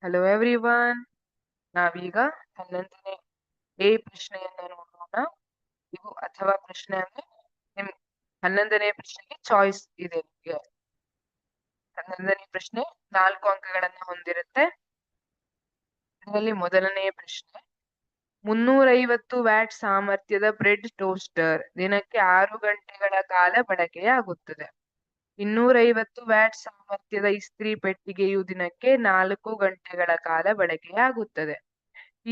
Hello everyone. ನಾವೀಗ 11ನೇ ಪ್ರಶ್ನೆಯನ್ನ ನೋಡೋಣ. ಇದು ಅಥವಾ ಪ್ರಶ್ನೆ ಅಂದ್ರೆ ನಿಮ್ 11ನೇ ಪ್ರಶ್ನೆಗೆ ಚಾಯ್ಸ್ ಇದೆ. ನಿಮಗೆ 11ನೇ ಪ್ರಶ್ನೆ 4 ಅಂಕಗಳನ್ನ ಹೊಂದಿರುತ್ತೆ. ಇದರಲ್ಲಿ ಮೊದಲನೆಯ ಪ್ರಶ್ನೆ, 350 ವ್ಯಾಟ್ ಸಾಮರ್ಥ್ಯದ ಬ್ರೆಡ್ ಟೋಸ್ಟರ್ ದಿನಕ್ಕೆ 6 ಗಂಟೆಗಳ ಕಾಲ ಬಳಕೆಯಾಗುತ್ತದೆ. 250 ವ್ಯಾಟ್ ಸಾಮರ್ಥ್ಯದ ಇಸ್ತ್ರಿ ಪೆಟ್ಟಿಗೆಯು ದಿನಕ್ಕೆ 4 ಗಂಟೆಗಳ ಕಾಲ ಬಳಕೆಯಾಗುತ್ತದೆ.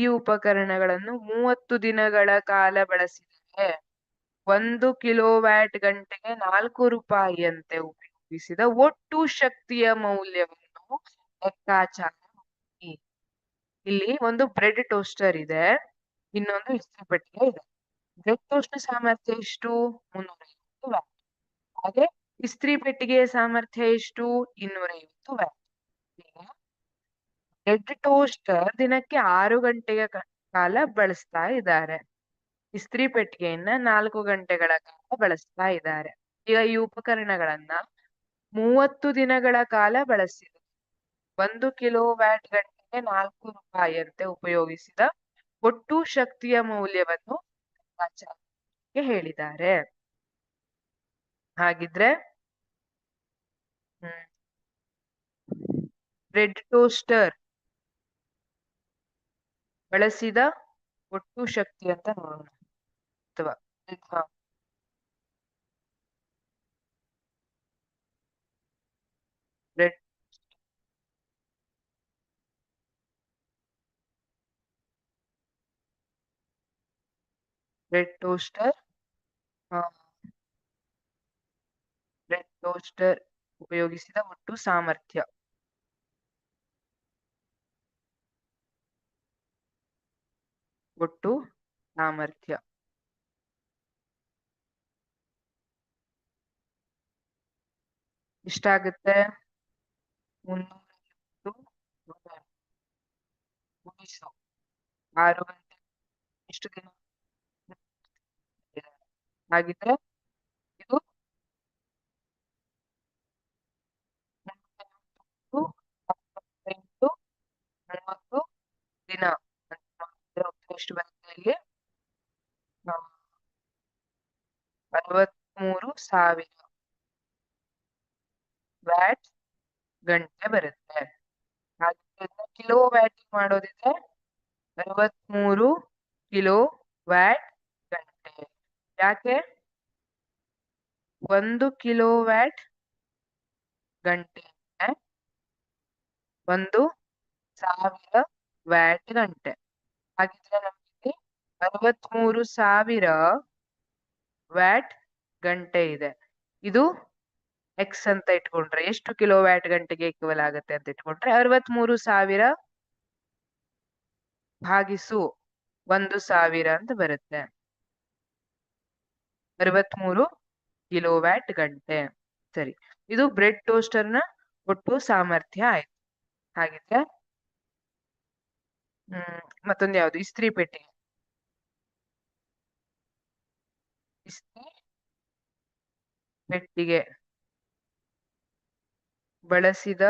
ಈ ಉಪಕರಣಗಳನ್ನು 30 ದಿನಗಳ ಕಾಲ ಬಳಸಿದರೆ 1 ಕಿಲೋವ್ಯಾಟ್ ಗಂಟೆಗೆ 4 ರೂಪಾಯಿಯಂತೆ ಉಪಯೋಗಿಸಿದ ಒಟ್ಟು ಶಕ್ತಿಯ ಮೌಲ್ಯವನ್ನು ಲೆಕ್ಕಾಚಾರ ಮಾಡಿ. ಇಲ್ಲಿ ಒಂದು ಬ್ರೆಡ್ ಟೋಸ್ಟರ್ ಇದೆ, ಇನ್ನೊಂದು ಇಸ್ತ್ರಿ ಪೆಟ್ಟಿಗೆ ಇದೆ. ಬ್ರೆಡ್ ಟೋಸ್ಟರ್ ಸಾಮರ್ಥ್ಯ ಎಷ್ಟು? 350 ವ್ಯಾಟ್. ಹಾಗೆ ಇಸ್ತ್ರಿ ಪೆಟ್ಟಿಗೆಯ ಸಾಮರ್ಥ್ಯ ಎಷ್ಟು? 250 ವ್ಯಾಟ್. ಈಗ ಬ್ರೆಡ್ ಟೋಸ್ಟರ್ ದಿನಕ್ಕೆ 6 ಗಂಟೆಯ ಕಾಲ ಬಳಸ್ತಾ ಇದ್ದಾರೆ. ಇಸ್ತ್ರಿ ಪೆಟ್ಟಿಗೆಯನ್ನ 4 ಗಂಟೆಗಳ ಕಾಲ ಬಳಸ್ತಾ ಇದ್ದಾರೆ. ಈಗ ಈ ಉಪಕರಣಗಳನ್ನ 30 ದಿನಗಳ ಕಾಲ ಬಳಸಿದ 1 ಕಿಲೋವ್ಯಾಟ್ ಗಂಟೆಗೆ 4 ರೂಪಾಯಿಯಂತೆ ಉಪಯೋಗಿಸಿದ ಒಟ್ಟು ಶಕ್ತಿಯ ಮೌಲ್ಯವನ್ನು ಲೆಕ್ಕಾಚಾರಕ್ಕೆ ಹೇಳಿದ್ದಾರೆ. ಹಾಗಿದ್ರೆ ಬ್ರೆಡ್ ಟೋಸ್ಟರ್ ಬಳಸಿದ ಒಟ್ಟು ಶಕ್ತಿ ಅಂತ ನೋಡೋಣ. ಅಥವಾ ಬ್ರೆಡ್ ಟೋಸ್ಟರ್ ಉಪಯೋಗಿಸಿದ ಒಟ್ಟು ಸಾಮರ್ಥ್ಯ ಎಷ್ಟಾಗುತ್ತೆ? 350 ಗುಣಿಸು 6 ಗಂಟೆ ಎಷ್ಟು ದಿನ? ಹಾಗಿದ್ರೆ ಇದು 30 ದಿನ ಎಷ್ಟು ಬರುತ್ತೆ? ಇಲ್ಲಿ 63,000 ವ್ಯಾಟ್ ಗಂಟೆ ಬರುತ್ತೆ. ಹಾಗೆ ಕಿಲೋ ವ್ಯಾಟ್ ಮಾಡೋದಿದ್ರೆ 63 ಕಿಲೋ ವ್ಯಾಟ್ ಗಂಟೆ. ಯಾಕೆ? 1 ಕಿಲೋ ವ್ಯಾಟ್ ಗಂಟೆ 1,000 ವ್ಯಾಟ್ ಗಂಟೆ. ಹಾಗಿದ್ರೆ ನಮಗೆ 63,000 ವ್ಯಾಟ್ ಗಂಟೆ ಇದೆ. ಇದು ಎಕ್ಸ್ ಅಂತ ಇಟ್ಕೊಂಡ್ರೆ ಎಷ್ಟು ಕಿಲೋ ವ್ಯಾಟ್ ಗಂಟೆಗೆ ಈಕ್ವಲ್ ಆಗುತ್ತೆ ಅಂತ ಇಟ್ಕೊಂಡ್ರೆ 63,000 ಭಾಗಿಸು 1,000 ಅಂತ ಬರುತ್ತೆ. 63 ಕಿಲೋ ವ್ಯಾಟ್ ಗಂಟೆ. ಸರಿ, ಇದು ಬ್ರೆಡ್ ಟೋಸ್ಟರ್ ನ ಒಟ್ಟು ಸಾಮರ್ಥ್ಯ ಆಯ್ತು. ಹಾಗಿದ್ರೆ ಮತ್ತೊಂದು ಯಾವುದು? ಇಸ್ತ್ರಿ ಪೆಟ್ಟಿಗೆ. ಇಸ್ತ್ರಿ ಪೆಟ್ಟಿಗೆ ಬಳಸಿದ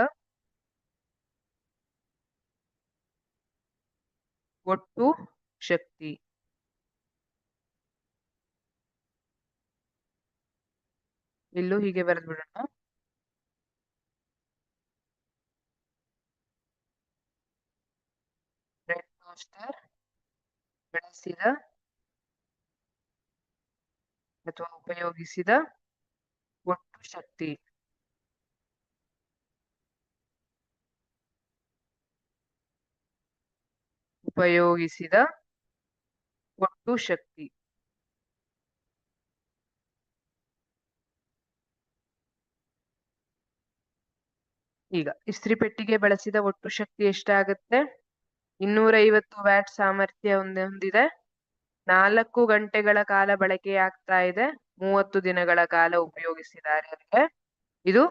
ಒಟ್ಟು ಶಕ್ತಿ. ಇಲ್ಲೂ ಹೀಗೆ ಬರೆದು ಬಿಡೋಣ. ಬ್ರೆಡ್ ಟೋಸ್ಟರ್ ಬಳಸಿದ ಅಥವಾ ಉಪಯೋಗಿಸಿದ ಒಟ್ಟು ಶಕ್ತಿ. ಉಪಯೋಗಿಸಿದ ಒಟ್ಟು ಶಕ್ತಿ. ಈಗ ಇಸ್ತ್ರಿ ಪೆಟ್ಟಿಗೆ ಬಳಸಿದ ಒಟ್ಟು ಶಕ್ತಿ ಎಷ್ಟಾಗುತ್ತೆ? 250 ವ್ಯಾಟ್ ಸಾಮರ್ಥ್ಯ ಹೊಂದಿದೆ. 4 ಗಂಟೆಗಳ ಕಾಲ ಬಳಕೆಯಾಗ್ತಾ ಇದೆ. 30 ದಿನಗಳ ಕಾಲ ಉಪಯೋಗಿಸಿದ್ದಾರೆ ಅಂದ್ರೆ ಇದು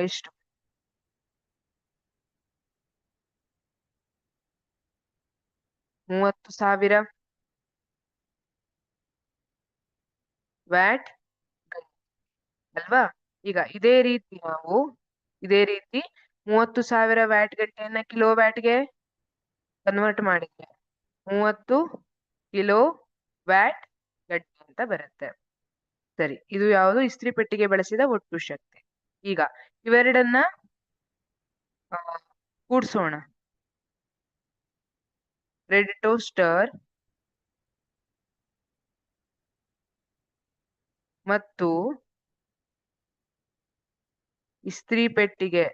ಎಷ್ಟು? 30,000 ವ್ಯಾಟ್ ಅಲ್ವಾ? ಈಗ ಇದೇ ರೀತಿ 30,000 ವ್ಯಾಟ್ ಗಂಟೆಯನ್ನ ಕಿಲೋ ವ್ಯಾಟ್ಗೆ ಕನ್ವರ್ಟ್ ಮಾಡಿದ್ರೆ 30 ಕಿಲೋ ವ್ಯಾಟ್ ಗಂಟೆ ಅಂತ ಬರುತ್ತೆ. ಸರಿ, ಇದು ಯಾವುದು? ಇಸ್ತ್ರಿ ಪೆಟ್ಟಿಗೆ ಬಳಸಿದ ಒಟ್ಟು ಶಕ್ತಿ. ಈಗ ಇವೆರಡನ್ನ ಕೂಡ್ಸೋಣ. ರೆಡ್ ಟೋಸ್ಟರ್ ಮತ್ತು ಇಸ್ತ್ರಿ ಪೆಟ್ಟಿಗೆ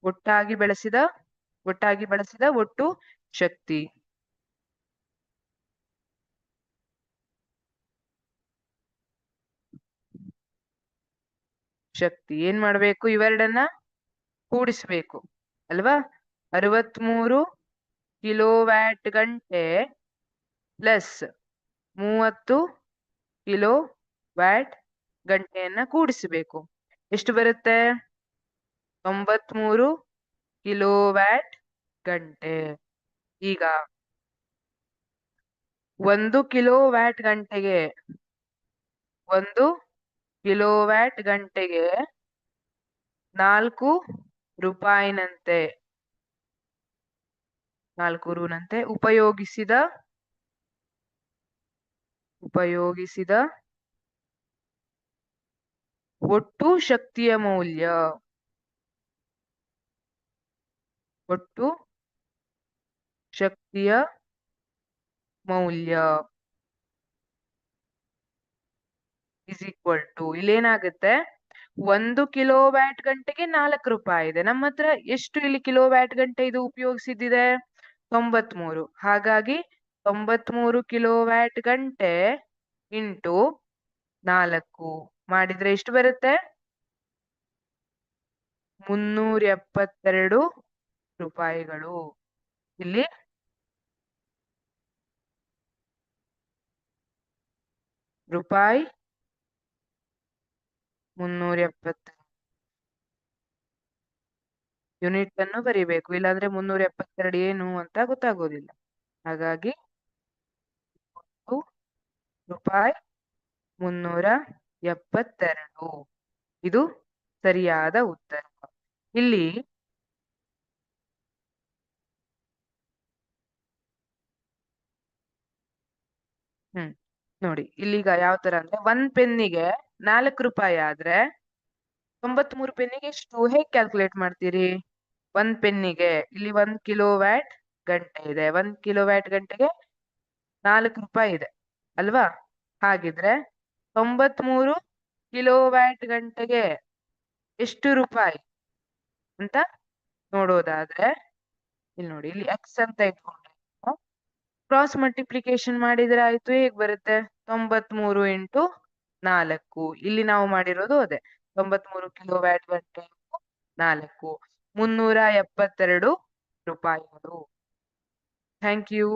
ಒಟ್ಟಾಗಿ ಬಳಸಿದ ಒಟ್ಟು ಶಕ್ತಿ. ಏನ್ ಮಾಡ್ಬೇಕು? ಇವೆರಡನ್ನ ಕೂಡಿಸ್ಬೇಕು ಅಲ್ವಾ? 63 ಕಿಲೋ ವ್ಯಾಟ್ ಗಂಟೆ ಪ್ಲಸ್ 30 ಕಿಲೋ ವ್ಯಾಟ್ ಗಂಟೆಯನ್ನ ಕೂಡಿಸಬೇಕು. ಎಷ್ಟು ಬರುತ್ತೆ? 93 ಕಿಲೋ ವ್ಯಾಟ್ ಗಂಟೆ. ಈಗ 1 ಕಿಲೋ ವ್ಯಾಟ್ ಗಂಟೆಗೆ 4 ರೂಪಾಯಿನಂತೆ ಉಪಯೋಗಿಸಿದ ಒಟ್ಟು ಶಕ್ತಿಯ ಮೌಲ್ಯ ಇಸ್ ಈಕ್ವಲ್ ಟು, ಇಲ್ಲೇನಾಗುತ್ತೆ? 1 ಕಿಲೋ ವ್ಯಾಟ್ ಗಂಟೆಗೆ 4 ರೂಪಾಯಿ ಇದೆ. ನಮ್ಮ ಹತ್ರ ಎಷ್ಟು ಇಲ್ಲಿ ಕಿಲೋ ವ್ಯಾಟ್ ಗಂಟೆ ಇದು ಉಪಯೋಗಿಸಿದ್ದಿದೆ? 93. ಹಾಗಾಗಿ 93 ಕಿಲೋ ವ್ಯಾಟ್ ಗಂಟೆ ಇಂಟು 4 ಮಾಡಿದ್ರೆ ಎಷ್ಟು ಬರುತ್ತೆ? 372 ರೂಪಾಯಿಗಳು. ಇಲ್ಲಿ ರೂಪಾಯಿ 372 ಯೂನಿಟ್ ಅನ್ನು ಬರಿಬೇಕು, ಇಲ್ಲಾಂದ್ರೆ 372 ಏನು ಅಂತ ಗೊತ್ತಾಗೋದಿಲ್ಲ. ಹಾಗಾಗಿ ರೂಪಾಯಿ 372 ಇದು ಸರಿಯಾದ ಉತ್ತರ. ಇಲ್ಲಿ ನೋಡಿ, ಇಲ್ಲಿಗ ಯಾವ ತರ ಅಂದ್ರೆ 1 ಪೆನ್ನಿಗೆ 4 ರೂಪಾಯಿ ಆದ್ರೆ 93 ಪೆನ್ನಿಗೆ ಎಷ್ಟು? ಹೇಗೆ ಕ್ಯಾಲ್ಕುಲೇಟ್ ಮಾಡ್ತೀರಿ? 1 ಪೆನ್ನಿಗೆ ಇಲ್ಲಿ 1 ಕಿಲೋ ವ್ಯಾಟ್ ಗಂಟೆ ಇದೆ. 1 ಕಿಲೋ ವ್ಯಾಟ್ ಗಂಟೆಗೆ 4 ರೂಪಾಯಿ ಇದೆ ಅಲ್ವಾ? ಹಾಗಿದ್ರೆ 93 ಕಿಲೋ ವ್ಯಾಟ್ ಗಂಟೆಗೆ ಎಷ್ಟು ರೂಪಾಯಿ ಅಂತ ನೋಡೋದಾದ್ರೆ ಇಲ್ಲಿ ನೋಡಿ, ಇಲ್ಲಿ ಎಕ್ಸ್ ಅಂತ ಇಟ್ಕೊಂಡ್ರೆ ಕ್ರಾಸ್ ಮಲ್ಟಿಪ್ಲಿಕೇಶನ್ ಮಾಡಿದ್ರೆ ಆಯ್ತು. ಹೇಗ್ ಬರುತ್ತೆ? 93 ಇಂಟು 4. ಇಲ್ಲಿ ನಾವು ಮಾಡಿರೋದು ಅದೇ, 93 ಕಿಲೋ ವ್ಯಾಟ್ ಗಂಟೆ 4, 372 ರೂಪಾಯಿಗಳು. Thank you.